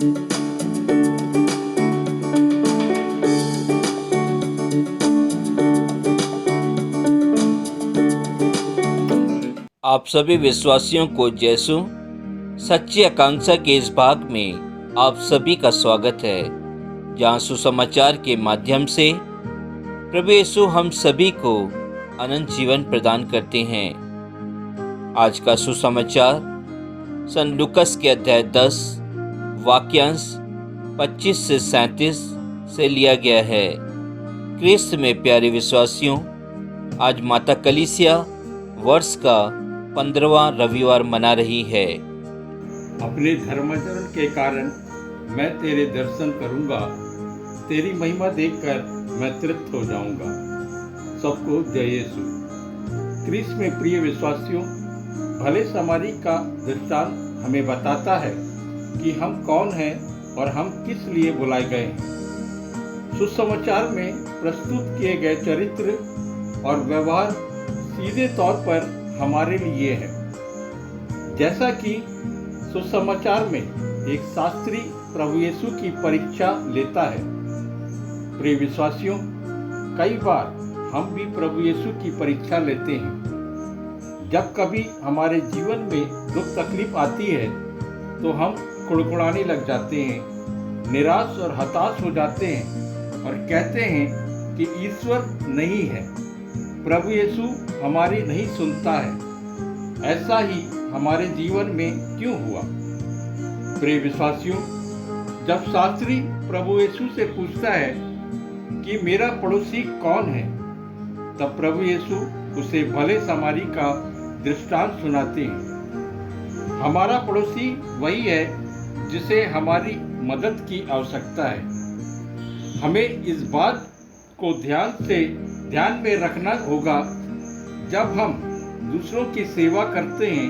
आप सभी विश्वासियों को यीशु सच्ची आकांक्षा के इस भाग में आप सभी का स्वागत है, जहां सुसमाचार के माध्यम से प्रभु यीशु हम सभी को अनंत जीवन प्रदान करते हैं। आज का सुसमाचार सन लूकस के अध्याय 10 वाक्यांश 25 से 37 से लिया गया है। क्रिस्त में प्यारे विश्वासियों, आज माता कलीसिया वर्ष का 15वां रविवार मना रही है। अपने धर्माचरण के कारण मैं तेरे दर्शन करूंगा, तेरी महिमा देखकर मैं तृप्त हो जाऊंगा। सबको जय यीशु। क्रिस्त में प्रिय विश्वासियों, भले समारी का दृष्टांत हमें बताता है कि हम कौन हैं और हम किस लिए बुलाए गए हैं। सुसमाचार में प्रस्तुत किए गए चरित्र और व्यवहार सीधे तौर पर हमारे लिए है। जैसा कि सुसमाचार में एक शास्त्री प्रभु यीशु की परीक्षा लेता है। प्रिय विश्वासियों, कई बार हम भी प्रभु यीशु की परीक्षा लेते हैं। जब कभी हमारे जीवन में दुख तकलीफ आती है तो हम कुड़कुड़ाने लग जाते हैं, निराश और हताश हो जाते हैं और कहते हैं कि ईश्वर नहीं है, प्रभु यीशु हमारी नहीं सुनता है। ऐसा ही हमारे जीवन में क्यों हुआ? प्रिय विश्वासियों, जब शास्त्री प्रभु यीशु से पूछता है कि मेरा पड़ोसी कौन है, तब प्रभु यीशु उसे भले समारी का दृष्टांत सुनाते हैं। हमारा पड़ोसी वही है जिसे हमारी मदद की आवश्यकता है। हमें इस बात को ध्यान में रखना होगा, जब हम दूसरों की सेवा करते हैं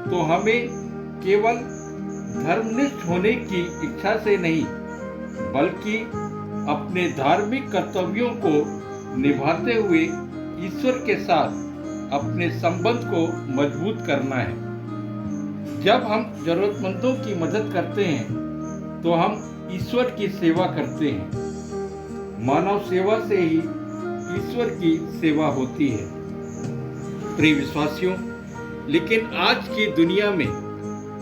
तो हमें केवल धर्मनिष्ठ होने की इच्छा से नहीं, बल्कि अपने धार्मिक कर्तव्यों को निभाते हुए ईश्वर के साथ अपने संबंध को मजबूत करना है। जब हम जरूरतमंदों की मदद करते हैं तो हम ईश्वर की सेवा करते हैं। मानव सेवा से ही ईश्वर की सेवा होती है। प्रिय विश्वासियों, लेकिन आज की दुनिया में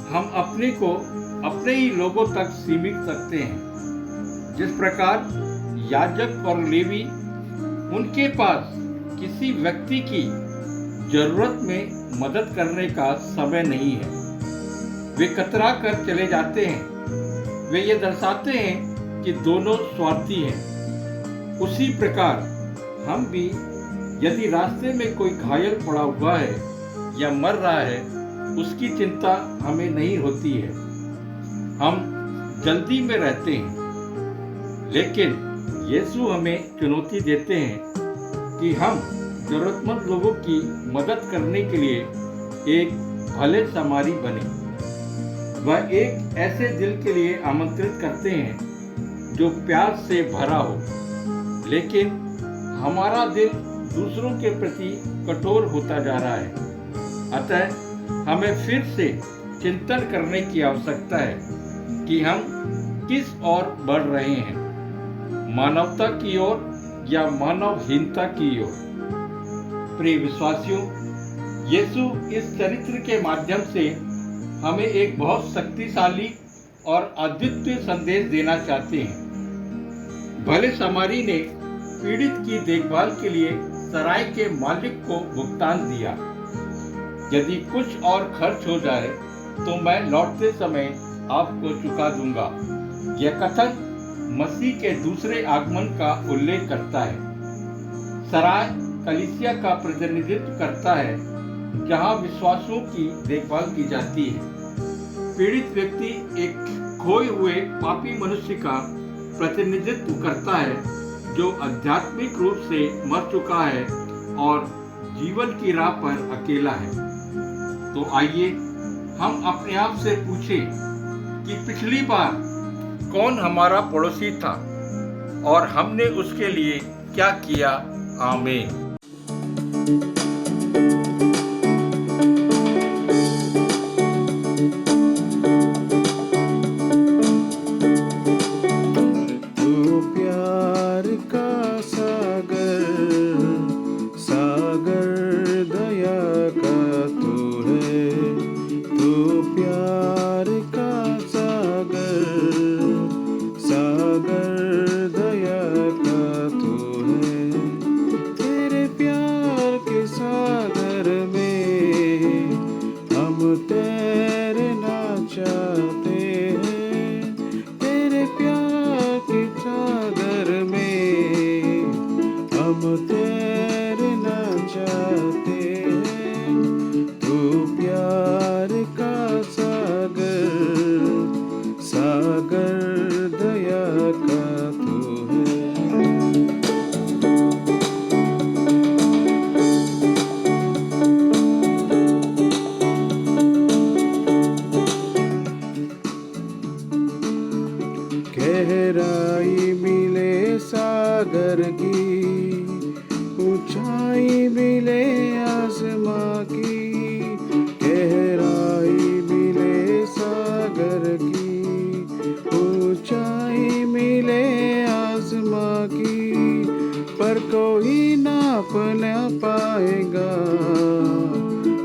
हम अपने को अपने ही लोगों तक सीमित रखते हैं। जिस प्रकार याजक और लेवी, उनके पास किसी व्यक्ति की जरूरत में मदद करने का समय नहीं है। वे कतरा कर चले जाते हैं। वे ये दर्शाते हैं कि दोनों स्वार्थी हैं। उसी प्रकार हम भी, यदि रास्ते में कोई घायल पड़ा हुआ है या मर रहा है, उसकी चिंता हमें नहीं होती है। हम जल्दी में रहते हैं। लेकिन यीशु हमें चुनौती देते हैं कि हम जरूरतमंद लोगों की मदद करने के लिए एक भले समारी बने। वह एक ऐसे दिल के लिए आमंत्रित करते हैं जो प्यार से भरा हो, लेकिन हमारा दिल दूसरों के प्रति कठोर होता जा रहा है। अतः हमें फिर से चिंतन करने की आवश्यकता है कि हम किस ओर बढ़ रहे हैं, मानवता की ओर या मानवहीनता की ओर। प्रिय विश्वासियों, यीशु इस चरित्र के माध्यम से हमें एक बहुत शक्तिशाली और अद्वितीय संदेश देना चाहते हैं। भले समारी ने पीड़ित की देखभाल के लिए सराय के मालिक को भुगतान दिया। यदि कुछ और खर्च हो जाए तो मैं लौटते समय आपको चुका दूंगा। यह कथन मसीह के दूसरे आगमन का उल्लेख करता है। सराय कलीसिया का प्रतिनिधित्व करता है, जहां विश्वासों की देखभाल की जाती है। पीड़ित व्यक्ति एक खोए हुए पापी मनुष्य का प्रतिनिधित्व करता है, जो आध्यात्मिक रूप से मर चुका है और जीवन की राह पर अकेला है। तो आइए हम अपने आप से पूछें कि पिछली बार कौन हमारा पड़ोसी था और हमने उसके लिए क्या किया। आमीन। गहराई मिले सागर की, ऊंचाई मिले आसमां की। गहराई मिले सागर की, ऊंचाई मिले आसमां की, पर कोई नाप न पाएगा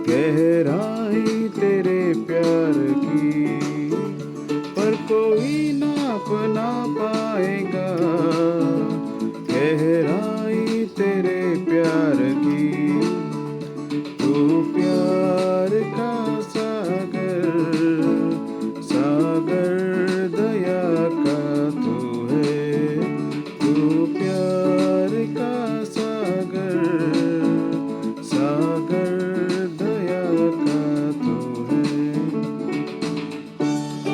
गहराई तेरे प्यार की, पर कोई नाप ना पाएगा